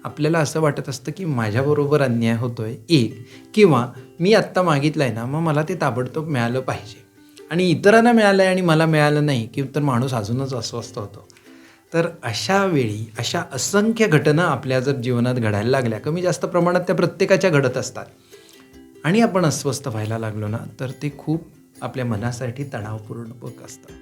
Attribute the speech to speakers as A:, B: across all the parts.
A: आपल्याला असं वाटत असतं की माझ्याबरोबर अन्याय होतोय एक, किंवा मी आत्ता मागितलं आहे ना, मग मला ते ताबडतोब मिळालं पाहिजे आणि इतरांना मिळालं आहे आणि मला मिळालं नाही की तर माणूस अजूनच अस्वस्थ होतो. तर अशा वेळी अशा असंख्य घटना आपल्या जर जीवनात घडायला लागल्या, कमी जास्त प्रमाणात त्या प्रत्येकाच्या घडत असतात आणि आपण अस्वस्थ व्हायला लागलो ना, तर ते खूप आपल्या मनासाठी तणावपूर्ण असतं.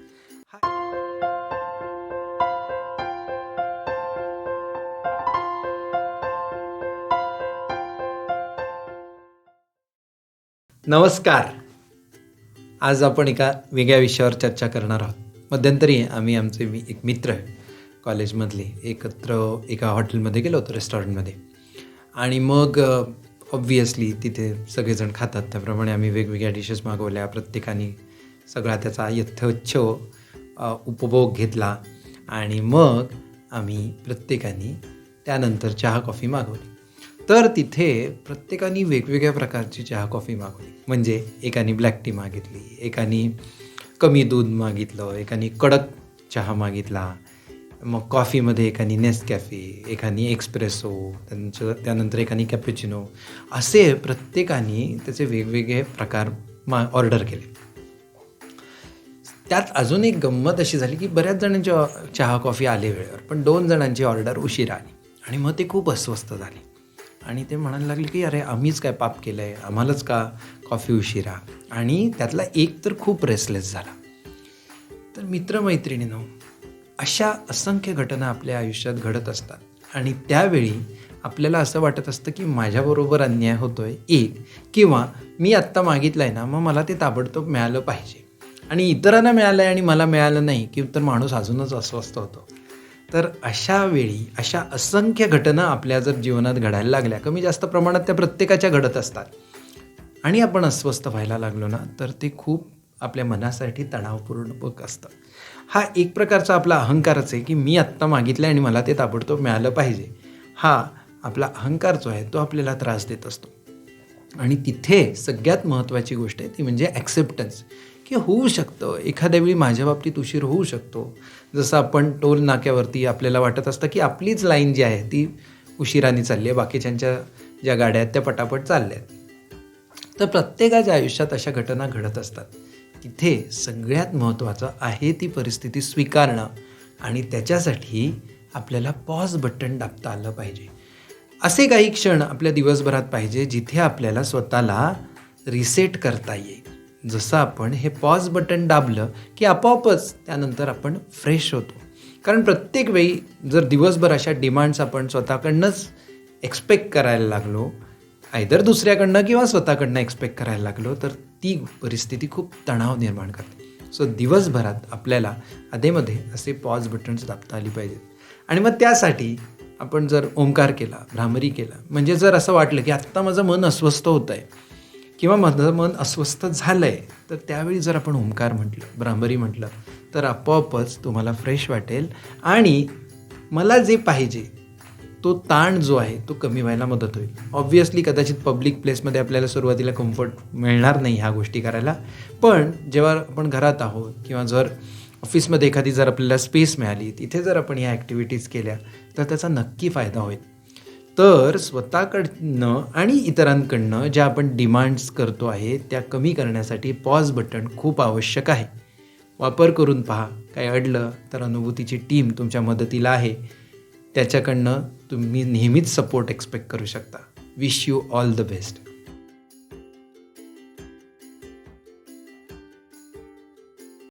A: नमस्कार. आज आपण एका वेगळ्या विषयावर चर्चा करणार आहोत. मध्यंतरी आम्ही आमचे एक मित्र कॉलेजमधले एकत्र एका हॉटेलमध्ये गेलो होतो, रेस्टॉरंटमध्ये. आणि मग ऑब्व्हियसली तिथे सगळेजण खातात, त्याप्रमाणे आम्ही वेगवेगळ्या डिशेस मागवल्या. प्रत्येकाने सगळा त्याचा यथेच्छ उपभोग घेतला आणि मग आम्ही प्रत्येकाने त्यानंतर चहा कॉफी मागवली. तर तिथे प्रत्येकाने वेगवेगळ्या प्रकारची चहा कॉफी मागवली. म्हणजे एकाने ब्लॅक टी मागितली, एकाने कमी दूध मागितलं, एकाने कडक चहा मागितला. मग कॉफीमध्ये एकाने नेसकॅफे, एकाने एक्सप्रेसो, त्यानंतर एकाने कॅपुचिनो, असे प्रत्येकाने त्याचे वेगवेगळे प्रकार ऑर्डर केले. त्यात अजून एक गंमत अशी झाली की बऱ्याच जणांची चहा कॉफी आले वेळेवर, पण 2 जणांची ऑर्डर उशिरा आली आणि मग ते खूप अस्वस्थ झाले आणि ते म्हणायला लागले की अरे आम्हीच काय पाप केलं आहे, आम्हालाच का कॉफी उशिरा. आणि त्यातला एक तर खूप रेसलेस झाला. तर मित्रमैत्रिणींनो, अशा असंख्य घटना आपल्या आयुष्यात घडत असतात आणि त्यावेळी आपल्याला असं वाटत असतं की माझ्याबरोबर अन्याय होतोय एक, किंवा मी आत्ता मागितलं आहे ना, मग मला ते ताबडतोब मिळालं पाहिजे आणि इतरांना मिळालं आहे आणि मला मिळालं नाही की तर माणूस अजूनच अस्वस्थ होतो. तर अशा वेळी अशा असंख्य घटना आपल्या जर जीवनात घडायला लागल्या, कमी जास्त प्रमाणात त्या प्रत्येकाच्या घडत असतात आणि आपण अस्वस्थ व्हायला लागलो ना, तर ते खूप आपल्या मनासाठी तणावपूर्ण असतं. हा एक प्रकारचा आपला अहंकारच आहे की मी आत्ता मागितलं आणि मला ते ताबडतोब मिळालं पाहिजे. हा आपला अहंकार जो आहे तो आपल्याला त्रास देत असतो. आणि तिथे सगळ्यात महत्त्वाची गोष्ट आहे ती म्हणजे ॲक्सेप्टन्स, की होऊ शकतं एखाद्या वेळी माझ्या बाबतीत उशीर होऊ शकतो. जसं आपण टोल नाक्यावरती आपल्याला वाटत असतं की आपलीच लाईन जी आहे ती उशिराने चालली आहे, बाकीच्यांच्या ज्या गाड्या आहेत त्या पटापट चालल्या आहेत. तर प्रत्येकाच्या आयुष्यात अशा घटना घडत असतात. तिथे सगळ्यात महत्त्वाचं आहे ती परिस्थिती स्वीकारणं आणि त्याच्यासाठी आपल्याला पॉज बटन दाबता आलं पाहिजे. असे काही क्षण आपल्या दिवसभरात पाहिजे जिथे आपल्याला स्वतःला रिसेट करता येईल. जसं आपण हे पॉज बटन दाबलं की आपोआपच त्यानंतर आपण फ्रेश होतो. कारण प्रत्येक वेळी जर दिवसभर अशा डिमांड्स आपण स्वतःकडनंच एक्सपेक्ट करायला लागलो, आयदर दुसऱ्याकडनं किंवा स्वतःकडनं एक्सपेक्ट करायला लागलो, तर ती परिस्थिती खूप तणाव निर्माण करते. सो दिवसभरात आपल्याला अधेमध्ये असे पॉज बटन्स दाबता आली पाहिजेत. आणि मग त्यासाठी आपण जर ओंकार केला, भ्रामरी केला, म्हणजे जर असं वाटलं की आत्ता माझं मन अस्वस्थ होत आहे किंवा माझं मन अस्वस्थ झालं आहे, तर त्यावेळी जर आपण ओंकार म्हटलं, भ्रामरी म्हटलं, तर आपोआपच तुम्हाला फ्रेश वाटेल आणि मला जे पाहिजे तो ताण जो आहे तो कमी व्हायला मदत होईल. ऑब्व्हियसली कदाचित पब्लिक प्लेसमध्ये आपल्याला सुरुवातीला कम्फर्ट मिळणार नाही ह्या गोष्टी करायला, पण जेव्हा आपण घरात आहोत किंवा जर ऑफिसमध्ये एखादी जर आपल्याला स्पेस मिळाली, तिथे जर आपण ह्या ॲक्टिव्हिटीज केल्या, तर त्याचा नक्की फायदा होईल. तर स्वतःकडनं आणि इतरांकडनं ज्या आपण डिमांड्स करतो आहे त्या कमी करण्यासाठी पॉज बटन खूप आवश्यक आहे. वापर करून पहा. काही अडलं तर अनुभूतीची टीम तुमच्या मदतीला आहे. त्याच्याकडनं तुम्ही नेहमीच सपोर्ट एक्सपेक्ट करू शकता. Wish you all the best.